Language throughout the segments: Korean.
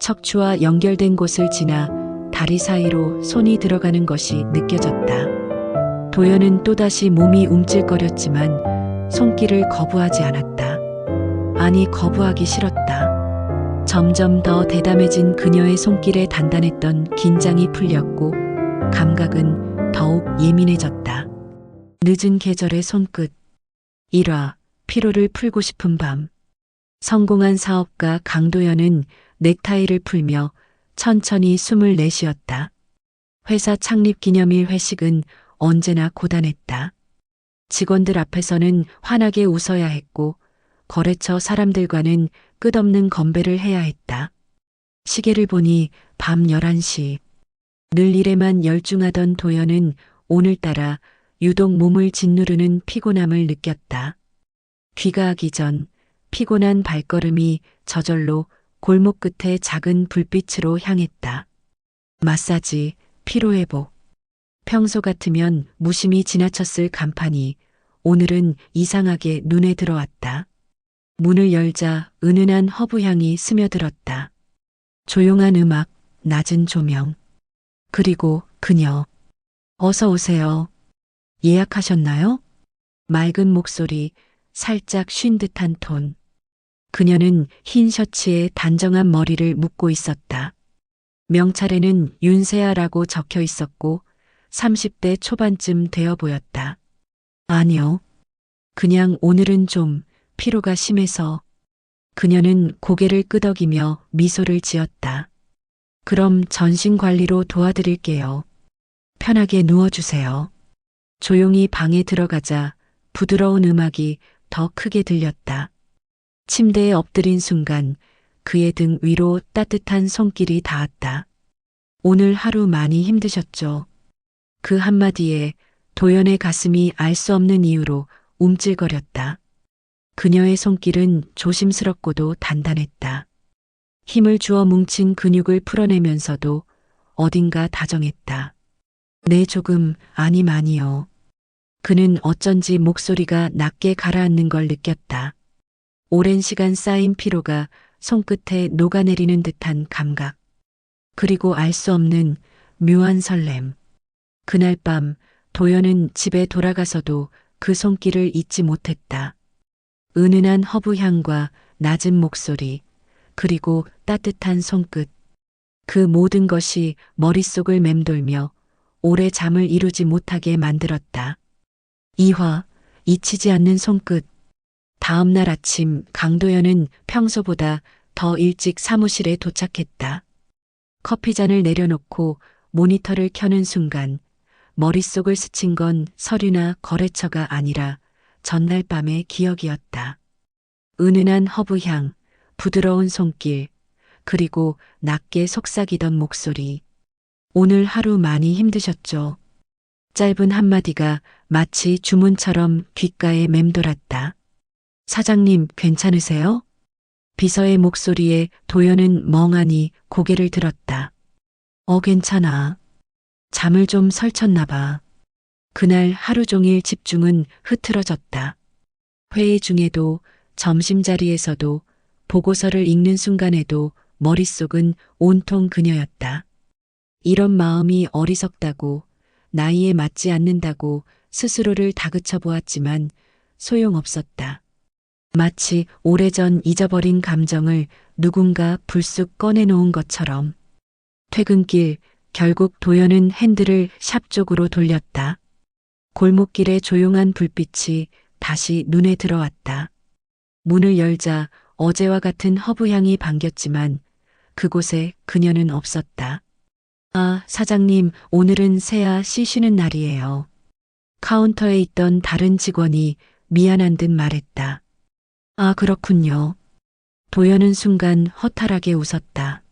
척추와 연결된 곳을 지나 다리 사이로 손이 들어가는 것이 느껴졌다. 도연은 또다시 몸이 움찔거렸지만 손길을 거부하지 않았다. 아니, 거부하기 싫었다. 점점 더 대담해진 그녀의 손길에 단단했던 긴장이 풀렸고 감각은 더욱 예민해졌다. 늦은 계절의 손끝. 1화. 피로를 풀고 싶은 밤. 성공한 사업가 강도연은 넥타이를 풀며 천천히 숨을 내쉬었다. 회사 창립 기념일 회식은 언제나 고단했다. 직원들 앞에서는 환하게 웃어야 했고 거래처 사람들과는 끝없는 건배를 해야 했다. 시계를 보니 밤 11시. 늘 일에만 열중하던 도연은 오늘따라 유독 몸을 짓누르는 피곤함을 느꼈다. 귀가하기 전 피곤한 발걸음이 저절로 골목 끝의 작은 불빛으로 향했다. 마사지, 피로회복. 평소 같으면 무심히 지나쳤을 간판이 오늘은 이상하게 눈에 들어왔다. 문을 열자 은은한 허브향이 스며들었다. 조용한 음악, 낮은 조명. 그리고 그녀. 어서 오세요. 예약하셨나요? 맑은 목소리, 살짝 쉰 듯한 톤. 그녀는 흰 셔츠에 단정한 머리를 묶고 있었다. 명찰에는 윤세아라고 적혀 있었고 30대 초반쯤 되어 보였다. 아니요. 그냥 오늘은 좀 피로가 심해서. 그녀는 고개를 끄덕이며 미소를 지었다. 그럼 전신 관리로 도와드릴게요. 편하게 누워주세요. 조용히 방에 들어가자 부드러운 음악이 더 크게 들렸다. 침대에 엎드린 순간 그의 등 위로 따뜻한 손길이 닿았다. 오늘 하루 많이 힘드셨죠? 그 한마디에 도연의 가슴이 알 수 없는 이유로 움찔거렸다. 그녀의 손길은 조심스럽고도 단단했다. 힘을 주어 뭉친 근육을 풀어내면서도 어딘가 다정했다. 네, 조금, 아니 많이요. 그는 어쩐지 목소리가 낮게 가라앉는 걸 느꼈다. 오랜 시간 쌓인 피로가 손끝에 녹아내리는 듯한 감각. 그리고 알 수 없는 묘한 설렘. 그날 밤 도연은 집에 돌아가서도 그 손길을 잊지 못했다. 은은한 허브향과 낮은 목소리, 그리고 따뜻한 손끝. 그 모든 것이 머릿속을 맴돌며 오래 잠을 이루지 못하게 만들었다. 2화. 잊히지 않는 손끝. 다음 날 아침 강도연은 평소보다 더 일찍 사무실에 도착했다. 커피잔을 내려놓고 모니터를 켜는 순간 머릿속을 스친 건 서류나 거래처가 아니라 전날 밤의 기억이었다. 은은한 허브향, 부드러운 손길, 그리고 낮게 속삭이던 목소리. 오늘 하루 많이 힘드셨죠? 짧은 한마디가 마치 주문처럼 귓가에 맴돌았다. 사장님, 괜찮으세요? 비서의 목소리에 도연은 멍하니 고개를 들었다. 괜찮아. 잠을 좀 설쳤나 봐. 그날 하루 종일 집중은 흐트러졌다. 회의 중에도 점심자리에서도 보고서를 읽는 순간에도 머릿속은 온통 그녀였다. 이런 마음이 어리석다고, 나이에 맞지 않는다고 스스로를 다그쳐 보았지만 소용없었다. 마치 오래전 잊어버린 감정을 누군가 불쑥 꺼내놓은 것처럼. 퇴근길 결국 도연은 핸들을 샵 쪽으로 돌렸다. 골목길의 조용한 불빛이 다시 눈에 들어왔다. 문을 열자 어제와 같은 허브향이 반겼지만 그곳에 그녀는 없었다. 아, 사장님, 오늘은 세아 씨 쉬는 날이에요. 카운터에 있던 다른 직원이 미안한 듯 말했다. 아, 그렇군요. 도연은 순간 허탈하게 웃었다.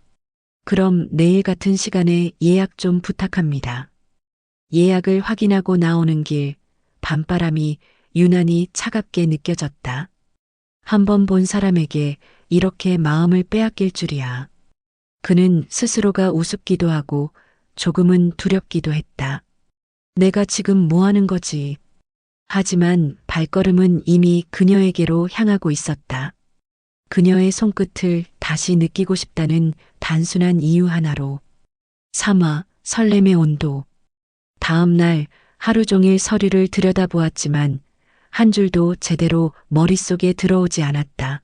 그럼 내일 같은 시간에 예약 좀 부탁합니다. 예약을 확인하고 나오는 길, 밤바람이 유난히 차갑게 느껴졌다. 한 번 본 사람에게 이렇게 마음을 빼앗길 줄이야. 그는 스스로가 우습기도 하고 조금은 두렵기도 했다. 내가 지금 뭐 하는 거지? 하지만 발걸음은 이미 그녀에게로 향하고 있었다. 그녀의 손끝을 다시 느끼고 싶다는 단순한 이유 하나로. 삼화, 설렘의 온도. 다음 날 하루 종일 서류를 들여다보았지만 한 줄도 제대로 머릿속에 들어오지 않았다.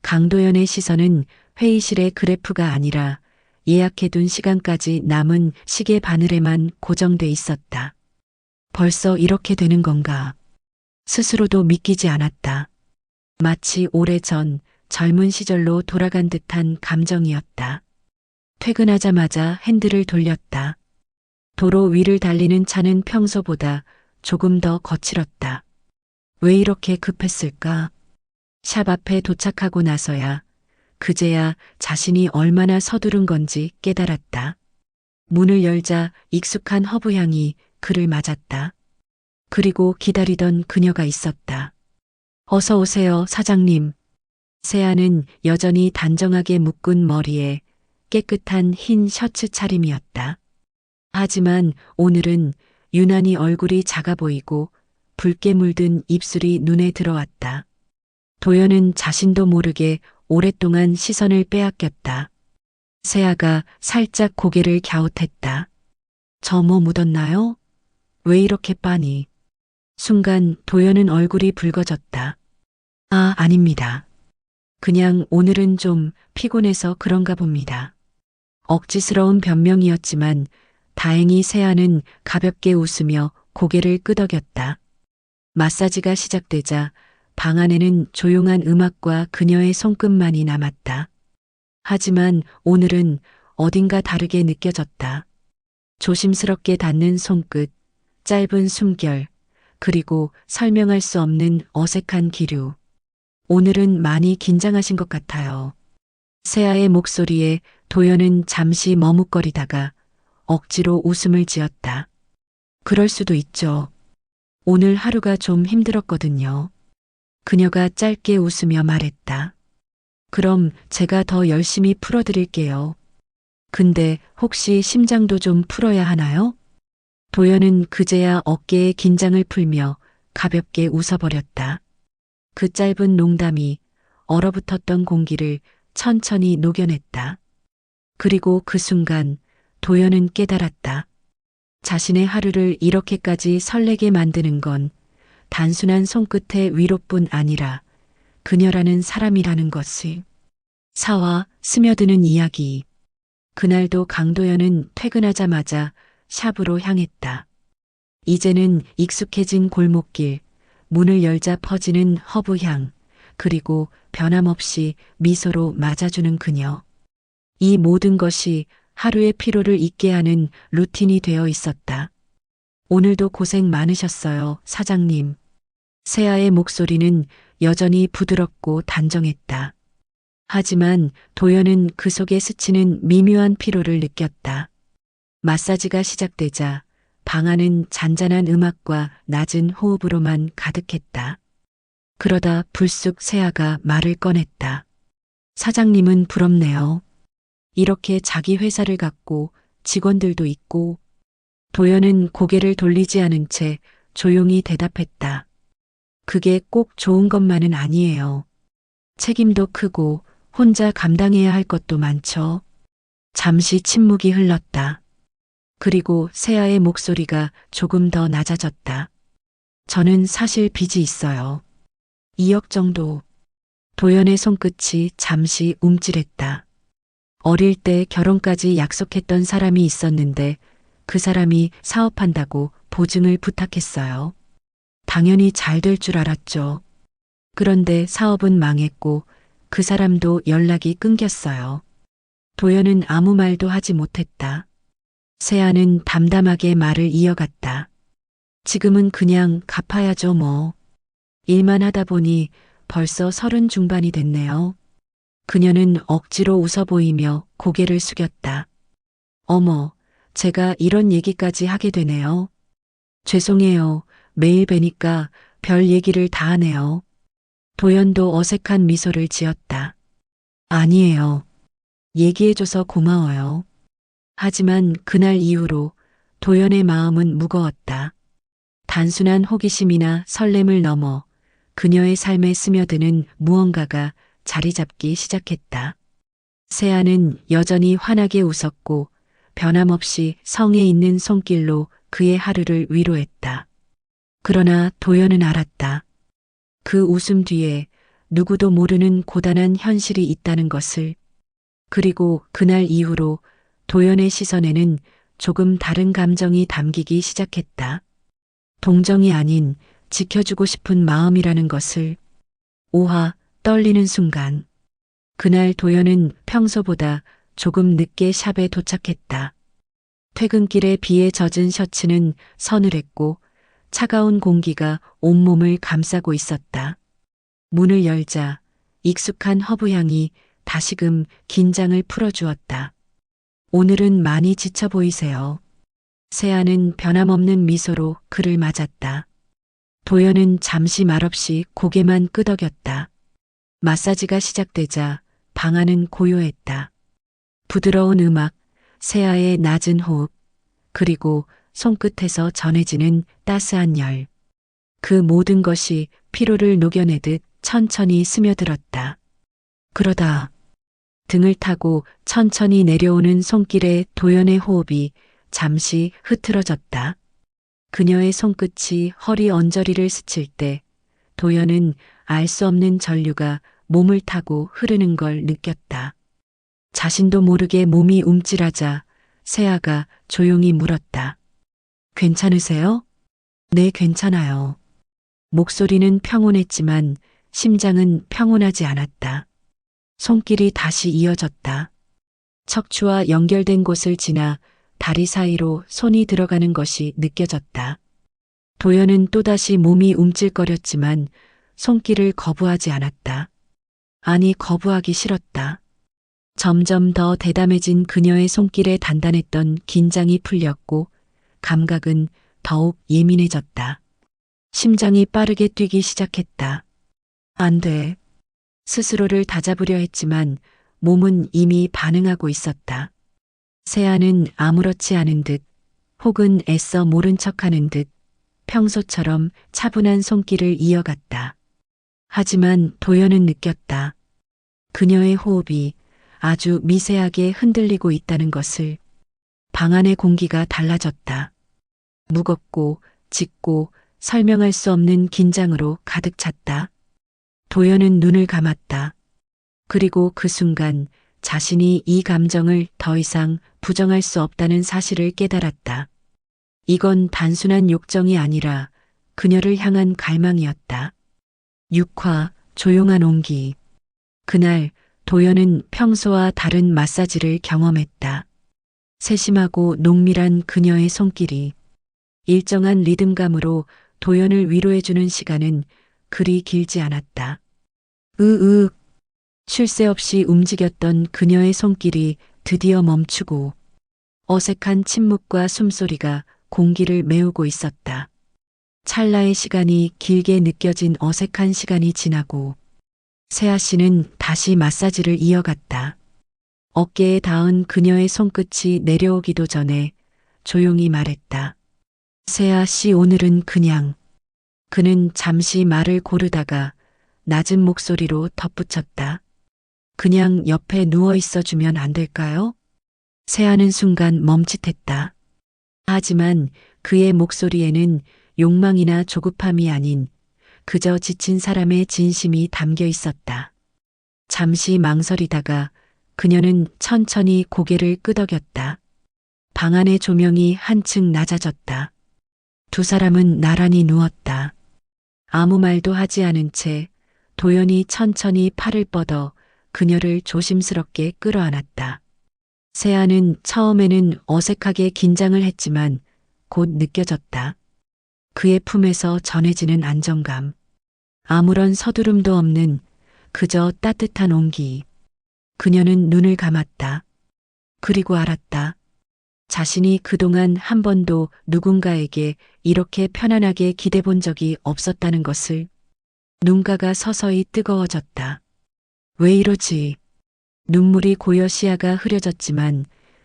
강도연의 시선은 회의실의 그래프가 아니라 예약해둔 시간까지 남은 시계 바늘에만 고정돼 있었다. 벌써 이렇게 되는 건가? 스스로도 믿기지 않았다. 마치 오래전 젊은 시절로 돌아간 듯한 감정이었다. 퇴근하자마자 핸들을 돌렸다. 도로 위를 달리는 차는 평소보다 조금 더 거칠었다. 왜 이렇게 급했을까? 샵 앞에 도착하고 나서야 그제야 자신이 얼마나 서두른 건지 깨달았다. 문을 열자 익숙한 허브향이 그를 맞았다. 그리고 기다리던 그녀가 있었다. 어서 오세요, 사장님. 세아는 여전히 단정하게 묶은 머리에 깨끗한 흰 셔츠 차림이었다. 하지만 오늘은 유난히 얼굴이 작아 보이고 붉게 물든 입술이 눈에 들어왔다. 도연은 자신도 모르게 오랫동안 시선을 빼앗겼다. 세아가 살짝 고개를 갸웃했다. 저 뭐 묻었나요? 왜 이렇게 빤히? 순간 도연은 얼굴이 붉어졌다. 아, 아닙니다. 그냥 오늘은 좀 피곤해서 그런가 봅니다. 억지스러운 변명이었지만 다행히 세아는 가볍게 웃으며 고개를 끄덕였다. 마사지가 시작되자 방 안에는 조용한 음악과 그녀의 손끝만이 남았다. 하지만 오늘은 어딘가 다르게 느껴졌다. 조심스럽게 닿는 손끝, 짧은 숨결, 그리고 설명할 수 없는 어색한 기류. 오늘은 많이 긴장하신 것 같아요. 세아의 목소리에 도연은 잠시 머뭇거리다가 억지로 웃음을 지었다. 그럴 수도 있죠. 오늘 하루가 좀 힘들었거든요. 그녀가 짧게 웃으며 말했다. 그럼 제가 더 열심히 풀어드릴게요. 근데 혹시 심장도 좀 풀어야 하나요? 도연은 그제야 어깨에 긴장을 풀며 가볍게 웃어버렸다. 그 짧은 농담이 얼어붙었던 공기를 천천히 녹여냈다. 그리고 그 순간 도연은 깨달았다. 자신의 하루를 이렇게까지 설레게 만드는 건 단순한 손끝의 위로뿐 아니라 그녀라는 사람이라는 것을. 사와 스며드는 이야기. 그날도 강도연은 퇴근하자마자 샵으로 향했다. 이제는 익숙해진 골목길, 문을 열자 퍼지는 허브향, 그리고 변함없이 미소로 맞아주는 그녀. 이 모든 것이 하루의 피로를 잊게 하는 루틴이 되어 있었다. 오늘도 고생 많으셨어요, 사장님. 세아의 목소리는 여전히 부드럽고 단정했다. 하지만 도연은 그 속에 스치는 미묘한 피로를 느꼈다. 마사지가 시작되자 방 안은 잔잔한 음악과 낮은 호흡으로만 가득했다. 그러다 불쑥 세아가 말을 꺼냈다. 사장님은 부럽네요. 이렇게 자기 회사를 갖고 직원들도 있고. 도연은 고개를 돌리지 않은 채 조용히 대답했다. 그게 꼭 좋은 것만은 아니에요. 책임도 크고 혼자 감당해야 할 것도 많죠. 잠시 침묵이 흘렀다. 그리고 세아의 목소리가 조금 더 낮아졌다. 저는 사실 빚이 있어요. 2억 정도. 도연의 손끝이 잠시 움찔했다. 어릴 때 결혼까지 약속했던 사람이 있었는데 그 사람이 사업한다고 보증을 부탁했어요. 당연히 잘 될 줄 알았죠. 그런데 사업은 망했고 그 사람도 연락이 끊겼어요. 도연은 아무 말도 하지 못했다. 세아는 담담하게 말을 이어갔다. 지금은 그냥 갚아야죠 뭐. 일만 하다 보니 벌써 30 중반이 됐네요. 그녀는 억지로 웃어 보이며 고개를 숙였다. 어머, 제가 이런 얘기까지 하게 되네요. 죄송해요. 매일 뵈니까 별 얘기를 다 하네요. 도연도 어색한 미소를 지었다. 아니에요. 얘기해줘서 고마워요. 하지만 그날 이후로 도연의 마음은 무거웠다. 단순한 호기심이나 설렘을 넘어 그녀의 삶에 스며드는 무언가가 자리 잡기 시작했다. 세아는 여전히 환하게 웃었고 변함없이 성에 있는 손길로 그의 하루를 위로했다. 그러나 도연은 알았다. 그 웃음 뒤에 누구도 모르는 고단한 현실이 있다는 것을. 그리고 그날 이후로 도연의 시선에는 조금 다른 감정이 담기기 시작했다. 동정이 아닌 지켜주고 싶은 마음이라는 것을. 오하, 떨리는 순간. 그날 도연은 평소보다 조금 늦게 샵에 도착했다. 퇴근길에 비에 젖은 셔츠는 서늘했고 차가운 공기가 온몸을 감싸고 있었다. 문을 열자 익숙한 허브향이 다시금 긴장을 풀어주었다. 오늘은 많이 지쳐 보이세요. 세아는 변함없는 미소로 그를 맞았다. 도연은 잠시 말없이 고개만 끄덕였다. 마사지가 시작되자 방 안은 고요했다. 부드러운 음악, 세아의 낮은 호흡, 그리고 손끝에서 전해지는 따스한 열. 그 모든 것이 피로를 녹여내듯 천천히 스며들었다. 그러다 등을 타고 천천히 내려오는 손길에 도연의 호흡이 잠시 흐트러졌다. 그녀의 손끝이 허리 언저리를 스칠 때 도연은 알 수 없는 전류가 몸을 타고 흐르는 걸 느꼈다. 자신도 모르게 몸이 움찔하자 세아가 조용히 물었다. 괜찮으세요? 네, 괜찮아요. 목소리는 평온했지만 심장은 평온하지 않았다. 손길이 다시 이어졌다. 척추와 연결된 곳을 지나 다리 사이로 손이 들어가는 것이 느껴졌다. 도연은 또다시 몸이 움찔거렸지만 손길을 거부하지 않았다. 아니, 거부하기 싫었다. 점점 더 대담해진 그녀의 손길에 단단했던 긴장이 풀렸고 감각은 더욱 예민해졌다. 심장이 빠르게 뛰기 시작했다. 안 돼. 스스로를 다잡으려 했지만 몸은 이미 반응하고 있었다. 세아는 아무렇지 않은 듯 혹은 애써 모른 척하는 듯 평소처럼 차분한 손길을 이어갔다. 하지만 도연은 느꼈다. 그녀의 호흡이 아주 미세하게 흔들리고 있다는 것을. 방 안의 공기가 달라졌다. 무겁고 짙고 설명할 수 없는 긴장으로 가득 찼다. 도연은 눈을 감았다. 그리고 그 순간 자신이 이 감정을 더 이상 부정할 수 없다는 사실을 깨달았다. 이건 단순한 욕정이 아니라 그녀를 향한 갈망이었다. 6화 조용한 온기. 그날 도연은 평소와 다른 마사지를 경험했다. 세심하고 농밀한 그녀의 손길이 일정한 리듬감으로 도연을 위로해주는 시간은 그리 길지 않았다. 으으, 쉴 새 없이 움직였던 그녀의 손길이 드디어 멈추고 어색한 침묵과 숨소리가 공기를 메우고 있었다. 찰나의 시간이 길게 느껴진 어색한 시간이 지나고 세아 씨는 다시 마사지를 이어갔다. 어깨에 닿은 그녀의 손끝이 내려오기도 전에 조용히 말했다. 세아 씨, 오늘은 그냥. 그는 잠시 말을 고르다가 낮은 목소리로 덧붙였다. 그냥 옆에 누워 있어 주면 안 될까요? 세아는 순간 멈칫했다. 하지만 그의 목소리에는 욕망이나 조급함이 아닌 그저 지친 사람의 진심이 담겨 있었다. 잠시 망설이다가 그녀는 천천히 고개를 끄덕였다. 방 안의 조명이 한층 낮아졌다. 두 사람은 나란히 누웠다. 아무 말도 하지 않은 채 도연이 천천히 팔을 뻗어 그녀를 조심스럽게 끌어안았다. 세아는 처음에는 어색하게 긴장을 했지만 곧 느껴졌다. 그의 품에서 전해지는 안정감. 아무런 서두름도 없는 그저 따뜻한 온기. 그녀는 눈을 감았다. 그리고 알았다. 자신이 그동안 한 번도 누군가에게 이렇게 편안하게 기대본 적이 없었다는 것을. 눈가가 서서히 뜨거워졌다. 왜 이러지? 눈물이 고여 시야가 흐려졌지만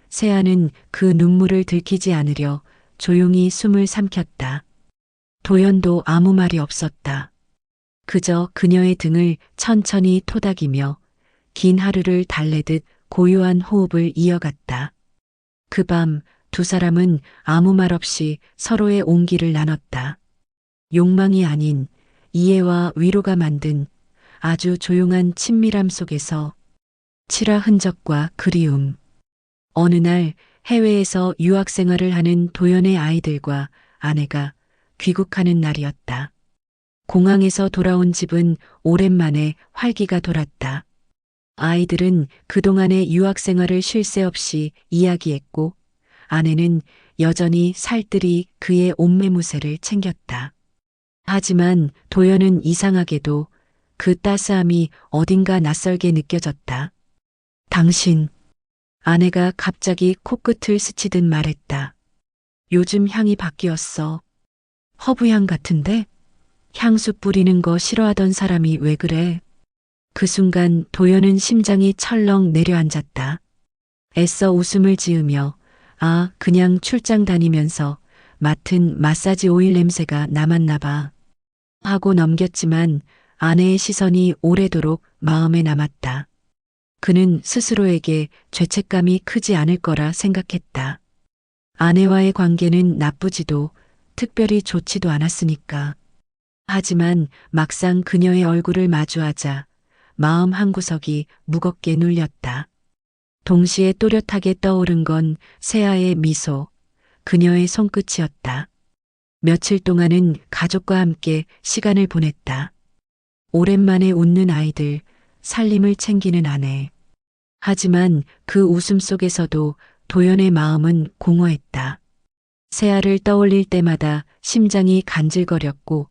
세아는 그 눈물을 들키지 않으려 조용히 숨을 삼켰다. 도연도 아무 말이 없었다. 그저 그녀의 등을 천천히 토닥이며 긴 하루를 달래듯 고요한 호흡을 이어갔다. 그 밤 두 사람은 아무 말 없이 서로의 온기를 나눴다. 욕망이 아닌 이해와 위로가 만든 아주 조용한 친밀함 속에서 칠화 흔적과 그리움. 어느 날 해외에서 유학 생활을 하는 도연의 아이들과 아내가 귀국하는 날이었다. 공항에서 돌아온 집은 오랜만에 활기가 돌았다. 아이들은 그동안의 유학 생활을 쉴 새 없이 이야기했고, 아내는 여전히 살뜰히 그의 옷매무새를 챙겼다. 하지만 도연은 이상하게도 그 따스함이 어딘가 낯설게 느껴졌다. 당신, 아내가 갑자기 코끝을 스치듯 말했다. 요즘 향이 바뀌었어. 허브향 같은데? 향수 뿌리는 거 싫어하던 사람이 왜 그래? 그 순간 도연은 심장이 철렁 내려앉았다. 애써 웃음을 지으며 그냥 출장 다니면서 맡은 마사지 오일 냄새가 남았나 봐. 하고 넘겼지만 아내의 시선이 오래도록 마음에 남았다. 그는 스스로에게 죄책감이 크지 않을 거라 생각했다. 아내와의 관계는 나쁘지도 특별히 좋지도 않았으니까. 하지만 막상 그녀의 얼굴을 마주하자 마음 한구석이 무겁게 눌렸다. 동시에 또렷하게 떠오른 건 세아의 미소, 그녀의 손끝이었다. 며칠 동안은 가족과 함께 시간을 보냈다. 오랜만에 웃는 아이들, 살림을 챙기는 아내. 하지만 그 웃음 속에서도 도연의 마음은 공허했다. 세아를 떠올릴 때마다 심장이 간질거렸고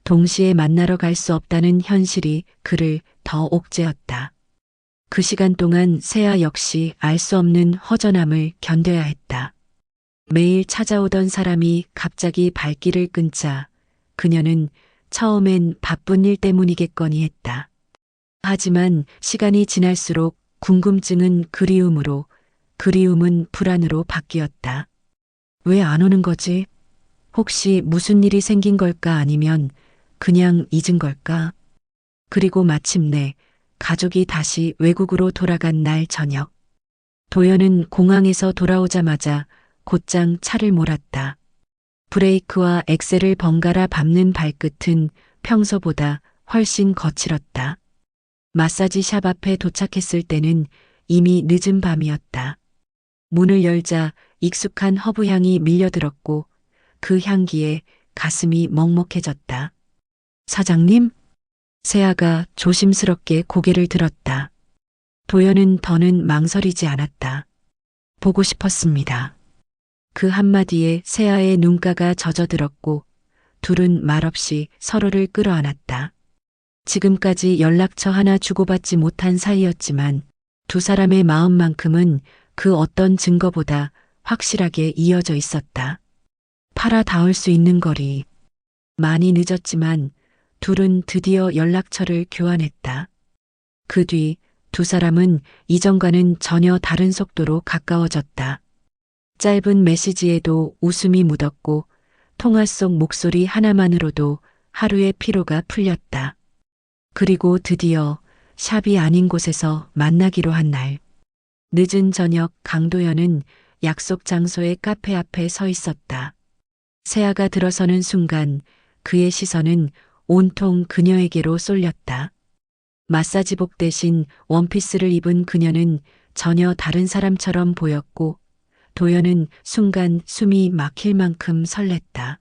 동시에 만나러 갈 수 없다는 현실이 그를 더 옥죄었다. 그 시간 동안 세아 역시 알 수 없는 허전함을 견뎌야 했다. 매일 찾아오던 사람이 갑자기 발길을 끊자 그녀는 처음엔 바쁜 일 때문이겠거니 했다. 하지만 시간이 지날수록 궁금증은 그리움으로, 그리움은 불안으로 바뀌었다. 왜 안 오는 거지? 혹시 무슨 일이 생긴 걸까 아니면 그냥 잊은 걸까? 그리고 마침내 가족이 다시 외국으로 돌아간 날 저녁. 도연은 공항에서 돌아오자마자 곧장 차를 몰았다. 브레이크와 엑셀을 번갈아 밟는 발끝은 평소보다 훨씬 거칠었다. 마사지 샵 앞에 도착했을 때는 이미 늦은 밤이었다. 문을 열자 익숙한 허브향이 밀려들었고 그 향기에 가슴이 먹먹해졌다. 사장님? 세아가 조심스럽게 고개를 들었다. 도연은 더는 망설이지 않았다. 보고 싶었습니다. 그 한마디에 세아의 눈가가 젖어들었고 둘은 말없이 서로를 끌어안았다. 지금까지 연락처 하나 주고받지 못한 사이였지만 두 사람의 마음만큼은 그 어떤 증거보다 확실하게 이어져 있었다. 팔아 닿을 수 있는 거리. 많이 늦었지만 둘은 드디어 연락처를 교환했다. 그 뒤 두 사람은 이전과는 전혀 다른 속도로 가까워졌다. 짧은 메시지에도 웃음이 묻었고 통화 속 목소리 하나만으로도 하루의 피로가 풀렸다. 그리고 드디어 샵이 아닌 곳에서 만나기로 한 날. 늦은 저녁 강도연은 약속 장소의 카페 앞에 서 있었다. 세아가 들어서는 순간 그의 시선은 온통 그녀에게로 쏠렸다. 마사지복 대신 원피스를 입은 그녀는 전혀 다른 사람처럼 보였고 도연은 순간 숨이 막힐 만큼 설렜다.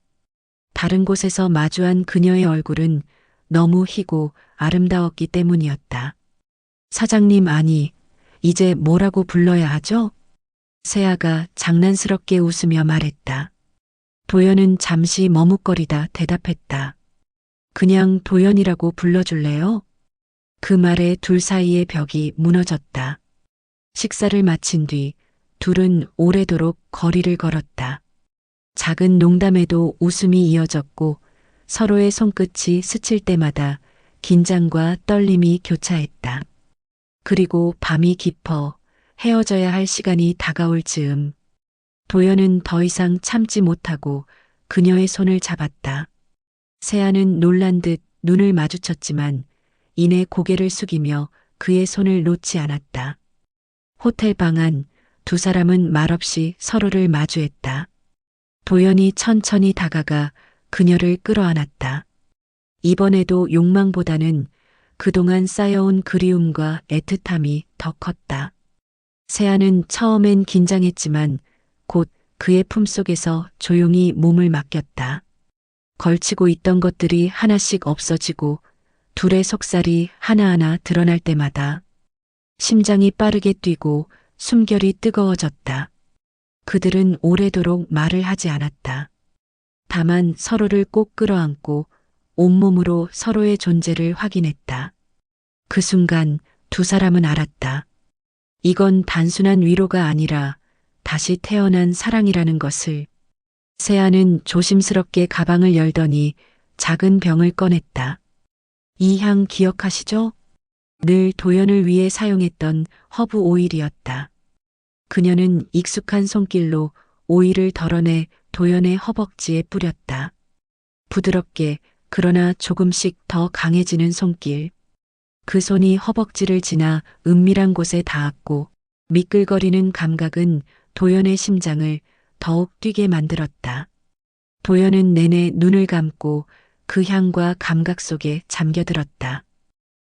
다른 곳에서 마주한 그녀의 얼굴은 너무 희고 아름다웠기 때문이었다. 사장님 아니, 이제 뭐라고 불러야 하죠? 세아가 장난스럽게 웃으며 말했다. 도연은 잠시 머뭇거리다 대답했다. 그냥 도연이라고 불러줄래요? 그 말에 둘 사이의 벽이 무너졌다. 식사를 마친 뒤 둘은 오래도록 거리를 걸었다. 작은 농담에도 웃음이 이어졌고 서로의 손끝이 스칠 때마다 긴장과 떨림이 교차했다. 그리고 밤이 깊어 헤어져야 할 시간이 다가올 즈음 도연은 더 이상 참지 못하고 그녀의 손을 잡았다. 세아는 놀란 듯 눈을 마주쳤지만 이내 고개를 숙이며 그의 손을 놓지 않았다. 호텔 방 안 두 사람은 말없이 서로를 마주했다. 도연이 천천히 다가가 그녀를 끌어안았다. 이번에도 욕망보다는 그동안 쌓여온 그리움과 애틋함이 더 컸다. 세아는 처음엔 긴장했지만 곧 그의 품속에서 조용히 몸을 맡겼다. 걸치고 있던 것들이 하나씩 없어지고 둘의 속살이 하나하나 드러날 때마다 심장이 빠르게 뛰고 숨결이 뜨거워졌다. 그들은 오래도록 말을 하지 않았다. 다만 서로를 꼭 끌어안고 온몸으로 서로의 존재를 확인했다. 그 순간 두 사람은 알았다. 이건 단순한 위로가 아니라 다시 태어난 사랑이라는 것을. 세아는 조심스럽게 가방을 열더니 작은 병을 꺼냈다. 이 향 기억하시죠? 늘 도연을 위해 사용했던 허브 오일이었다. 그녀는 익숙한 손길로 오일을 덜어내 도연의 허벅지에 뿌렸다. 부드럽게 그러나 조금씩 더 강해지는 손길. 그 손이 허벅지를 지나 은밀한 곳에 닿았고 미끌거리는 감각은 도연의 심장을 더욱 뛰게 만들었다. 도연은 내내 눈을 감고 그 향과 감각 속에 잠겨들었다.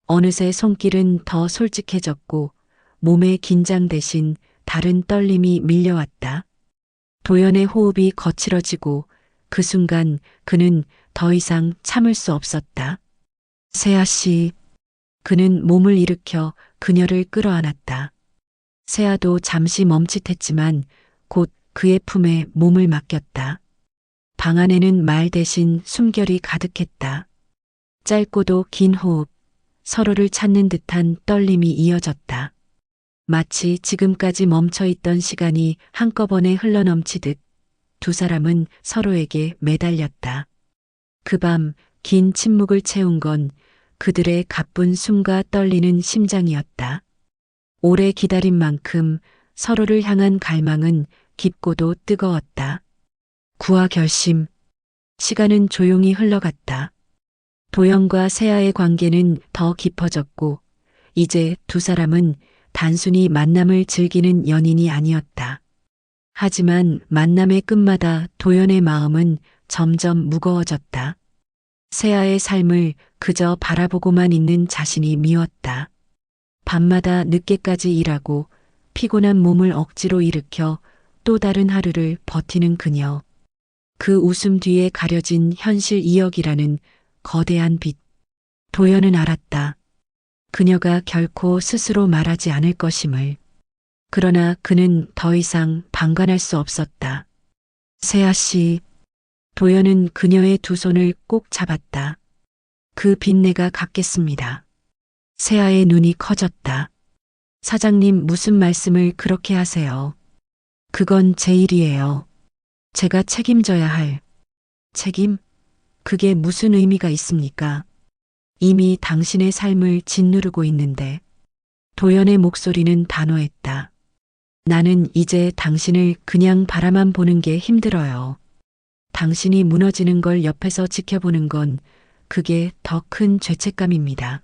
어느새 손길은 더 솔직해졌고 몸의 긴장 대신 다른 떨림이 밀려왔다. 도연의 호흡이 거칠어지고 그 순간 그는 더 이상 참을 수 없었다. 세아 씨. 그는 몸을 일으켜 그녀를 끌어안았다. 세아도 잠시 멈칫했지만 곧 그의 품에 몸을 맡겼다. 방 안에는 말 대신 숨결이 가득했다. 짧고도 긴 호흡, 서로를 찾는 듯한 떨림이 이어졌다. 마치 지금까지 멈춰있던 시간이 한꺼번에 흘러넘치듯 두 사람은 서로에게 매달렸다. 그 밤 긴 침묵을 채운 건 그들의 가쁜 숨과 떨리는 심장이었다. 오래 기다린 만큼 서로를 향한 갈망은 깊고도 뜨거웠다. 구화 결심. 시간은 조용히 흘러갔다. 도연과 세아의 관계는 더 깊어졌고 이제 두 사람은 단순히 만남을 즐기는 연인이 아니었다. 하지만 만남의 끝마다 도연의 마음은 점점 무거워졌다. 세아의 삶을 그저 바라보고만 있는 자신이 미웠다. 밤마다 늦게까지 일하고 피곤한 몸을 억지로 일으켜 또 다른 하루를 버티는 그녀. 그 웃음 뒤에 가려진 현실 2억이라는 거대한 빚. 도연은 알았다. 그녀가 결코 스스로 말하지 않을 것임을. 그러나 그는 더 이상 방관할 수 없었다. 세아 씨. 도연은 그녀의 두 손을 꼭 잡았다. 그 빚내가 갚겠습니다. 세아의 눈이 커졌다. 사장님 무슨 말씀을 그렇게 하세요? 그건 제 일이에요. 제가 책임져야 할 책임? 그게 무슨 의미가 있습니까? 이미 당신의 삶을 짓누르고 있는데. 도연의 목소리는 단호했다. 나는 이제 당신을 그냥 바라만 보는 게 힘들어요. 당신이 무너지는 걸 옆에서 지켜보는 건 그게 더 큰 죄책감입니다.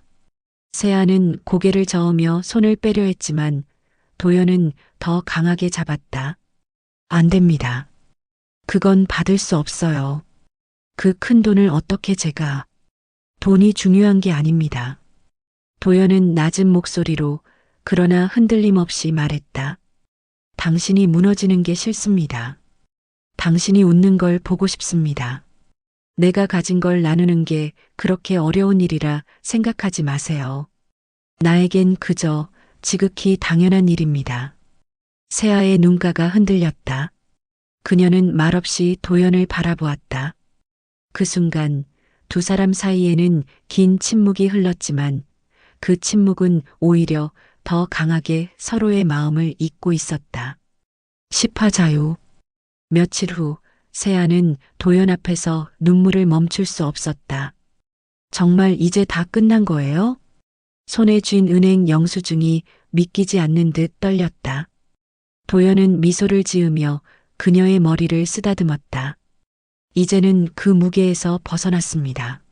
세아는 고개를 저으며 손을 빼려 했지만 도연은 더 강하게 잡았다. 안 됩니다. 그건 받을 수 없어요. 그 큰 돈을 어떻게 제가. 돈이 중요한 게 아닙니다. 도연은 낮은 목소리로 그러나 흔들림 없이 말했다. 당신이 무너지는 게 싫습니다. 당신이 웃는 걸 보고 싶습니다. 내가 가진 걸 나누는 게 그렇게 어려운 일이라 생각하지 마세요. 나에겐 그저 지극히 당연한 일입니다. 세아의 눈가가 흔들렸다. 그녀는 말없이 도연을 바라보았다. 그 순간 두 사람 사이에는 긴 침묵이 흘렀지만 그 침묵은 오히려 더 강하게 서로의 마음을 잇고 있었다. 시파자유. 며칠 후 세아는 도연 앞에서 눈물을 멈출 수 없었다. 정말 이제 다 끝난 거예요? 손에 쥔 은행 영수증이 믿기지 않는 듯 떨렸다. 도연은 미소를 지으며 그녀의 머리를 쓰다듬었다. 이제는 그 무게에서 벗어났습니다.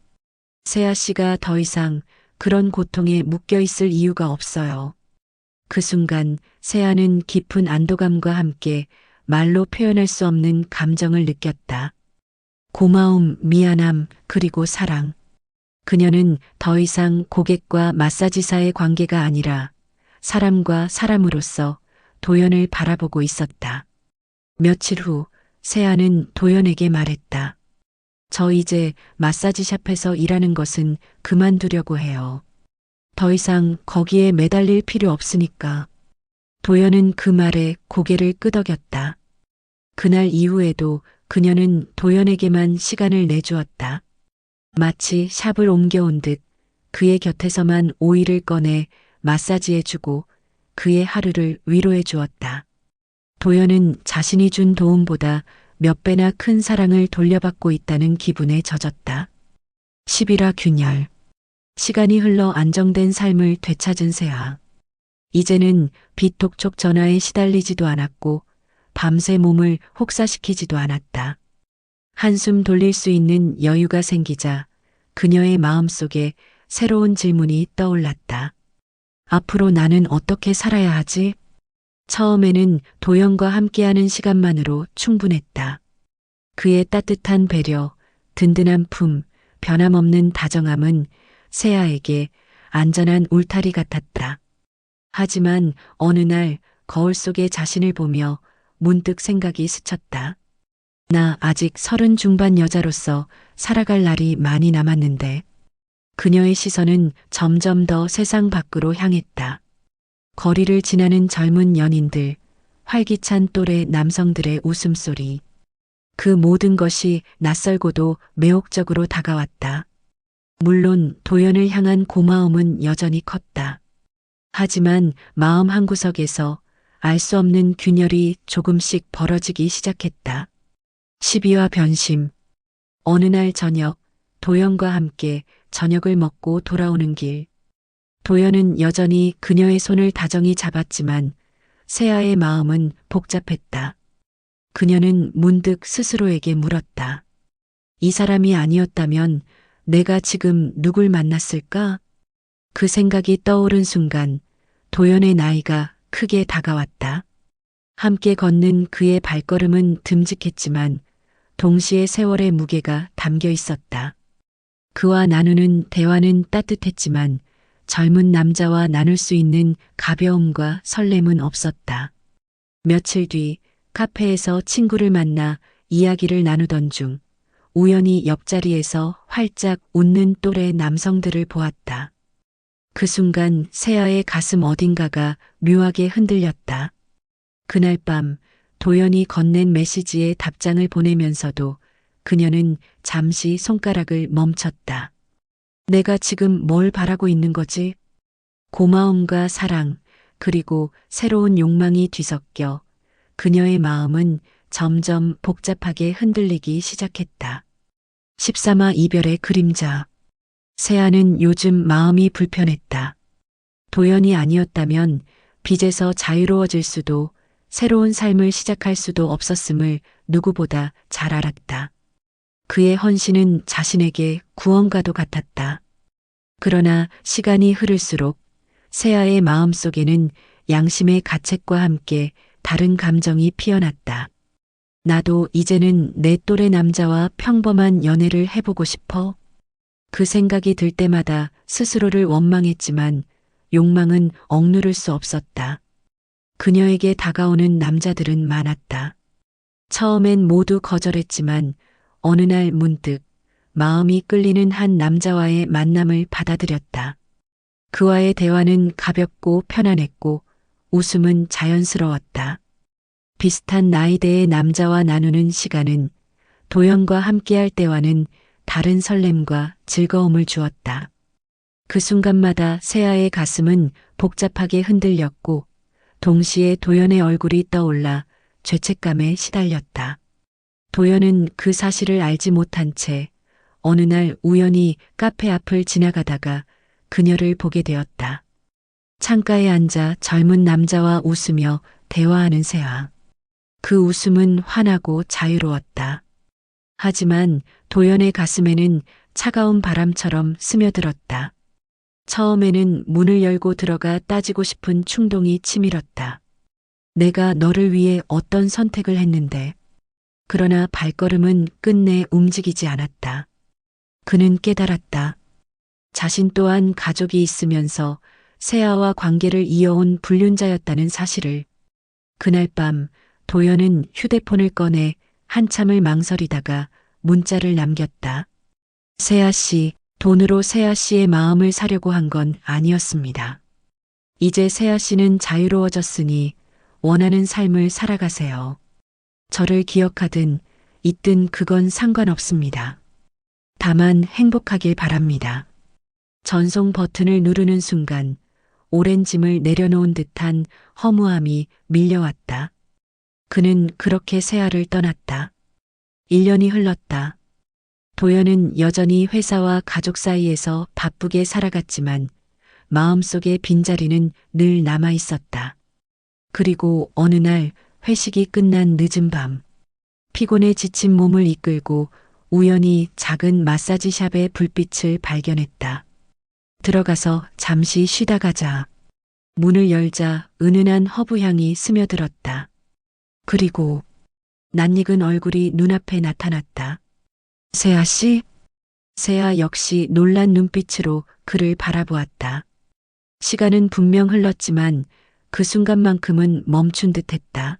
세아 씨가 더 이상 그런 고통에 묶여 있을 이유가 없어요. 그 순간 세아는 깊은 안도감과 함께 말로 표현할 수 없는 감정을 느꼈다. 고마움, 미안함, 그리고 사랑. 그녀는 더 이상 고객과 마사지사의 관계가 아니라 사람과 사람으로서 도연을 바라보고 있었다. 며칠 후 세아는 도연에게 말했다. 저 이제 마사지샵에서 일하는 것은 그만두려고 해요. 더 이상 거기에 매달릴 필요 없으니까. 도연은 그 말에 고개를 끄덕였다. 그날 이후에도 그녀는 도연에게만 시간을 내주었다. 마치 샵을 옮겨온 듯 그의 곁에서만 오일을 꺼내 마사지해주고 그의 하루를 위로해 주었다. 도연은 자신이 준 도움보다 몇 배나 큰 사랑을 돌려받고 있다는 기분에 젖었다. 11화 균열. 시간이 흘러 안정된 삶을 되찾은 세아. 이제는 비톡촉 전화에 시달리지도 않았고 밤새 몸을 혹사시키지도 않았다. 한숨 돌릴 수 있는 여유가 생기자 그녀의 마음속에 새로운 질문이 떠올랐다. 앞으로 나는 어떻게 살아야 하지? 처음에는 도연과 함께하는 시간만으로 충분했다. 그의 따뜻한 배려, 든든한 품, 변함없는 다정함은 세아에게 안전한 울타리 같았다. 하지만 어느 날 거울 속에 자신을 보며 문득 생각이 스쳤다. 나 아직 30 중반 여자로서 살아갈 날이 많이 남았는데. 그녀의 시선은 점점 더 세상 밖으로 향했다. 거리를 지나는 젊은 연인들, 활기찬 또래 남성들의 웃음소리. 그 모든 것이 낯설고도 매혹적으로 다가왔다. 물론 도연을 향한 고마움은 여전히 컸다. 하지만 마음 한구석에서 알 수 없는 균열이 조금씩 벌어지기 시작했다. 12화 변심. 어느 날 저녁, 도연과 함께 저녁을 먹고 돌아오는 길. 도연은 여전히 그녀의 손을 다정히 잡았지만 세아의 마음은 복잡했다. 그녀는 문득 스스로에게 물었다. 이 사람이 아니었다면 내가 지금 누굴 만났을까? 그 생각이 떠오른 순간 도연의 나이가 크게 다가왔다. 함께 걷는 그의 발걸음은 듬직했지만 동시에 세월의 무게가 담겨 있었다. 그와 나누는 대화는 따뜻했지만 젊은 남자와 나눌 수 있는 가벼움과 설렘은 없었다. 며칠 뒤 카페에서 친구를 만나 이야기를 나누던 중 우연히 옆자리에서 활짝 웃는 또래 남성들을 보았다. 그 순간 세아의 가슴 어딘가가 묘하게 흔들렸다. 그날 밤 도연이 건넨 메시지에 답장을 보내면서도 그녀는 잠시 손가락을 멈췄다. 내가 지금 뭘 바라고 있는 거지? 고마움과 사랑, 그리고 새로운 욕망이 뒤섞여 그녀의 마음은 점점 복잡하게 흔들리기 시작했다. 13화 이별의 그림자. 세아는 요즘 마음이 불편했다. 도연이 아니었다면 빚에서 자유로워질 수도 새로운 삶을 시작할 수도 없었음을 누구보다 잘 알았다. 그의 헌신은 자신에게 구원과도 같았다. 그러나 시간이 흐를수록 세아의 마음속에는 양심의 가책과 함께 다른 감정이 피어났다. 나도 이제는 내 또래 남자와 평범한 연애를 해보고 싶어. 그 생각이 들 때마다 스스로를 원망했지만 욕망은 억누를 수 없었다. 그녀에게 다가오는 남자들은 많았다. 처음엔 모두 거절했지만 어느 날 문득 마음이 끌리는 한 남자와의 만남을 받아들였다. 그와의 대화는 가볍고 편안했고 웃음은 자연스러웠다. 비슷한 나이대의 남자와 나누는 시간은 도연과 함께할 때와는 다른 설렘과 즐거움을 주었다. 그 순간마다 세아의 가슴은 복잡하게 흔들렸고 동시에 도연의 얼굴이 떠올라 죄책감에 시달렸다. 도연은 그 사실을 알지 못한 채 어느 날 우연히 카페 앞을 지나가다가 그녀를 보게 되었다. 창가에 앉아 젊은 남자와 웃으며 대화하는 세아. 그 웃음은 환하고 자유로웠다. 하지만 도연의 가슴에는 차가운 바람처럼 스며들었다. 처음에는 문을 열고 들어가 따지고 싶은 충동이 치밀었다. 내가 너를 위해 어떤 선택을 했는데. 그러나 발걸음은 끝내 움직이지 않았다. 그는 깨달았다. 자신 또한 가족이 있으면서 세아와 관계를 이어온 불륜자였다는 사실을. 그날 밤 도연은 휴대폰을 꺼내 한참을 망설이다가 문자를 남겼다. 세아 씨, 돈으로 세아 씨의 마음을 사려고 한 건 아니었습니다. 이제 세아 씨는 자유로워졌으니 원하는 삶을 살아가세요. 저를 기억하든 잊든 그건 상관없습니다. 다만 행복하길 바랍니다. 전송 버튼을 누르는 순간 오랜 짐을 내려놓은 듯한 허무함이 밀려왔다. 그는 그렇게 세아를 떠났다. 1년이 흘렀다. 도연은 여전히 회사와 가족 사이에서 바쁘게 살아갔지만 마음속의 빈자리는 늘 남아 있었다. 그리고 어느 날 회식이 끝난 늦은 밤, 피곤에 지친 몸을 이끌고 우연히 작은 마사지샵의 불빛을 발견했다. 들어가서 잠시 쉬다 가자. 문을 열자 은은한 허브향이 스며들었다. 그리고 낯익은 얼굴이 눈앞에 나타났다. 세아 씨? 세아 역시 놀란 눈빛으로 그를 바라보았다. 시간은 분명 흘렀지만 그 순간만큼은 멈춘 듯했다.